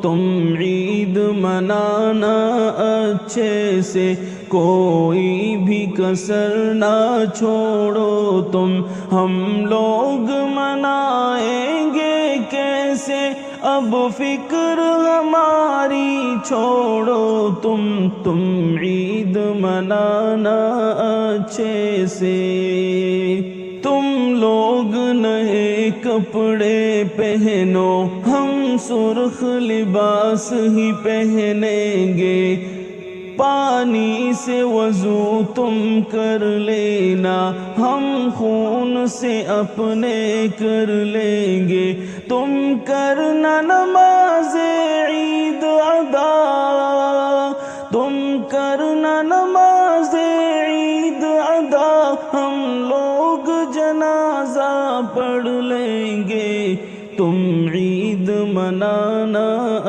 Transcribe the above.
تم عید منانا اچھے سے، کوئی بھی کسر نہ چھوڑو تم۔ ہم لوگ منائیں گے کیسے، اب فکر ہماری چھوڑو تم عید منانا اچھے سے۔ تم لوگ نئے کپڑے پہنو، ہم سرخ لباس ہی پہنیں گے۔ پانی سے وضو تم کر لینا، ہم خون سے اپنے کر لیں گے۔ تم کرنا نماز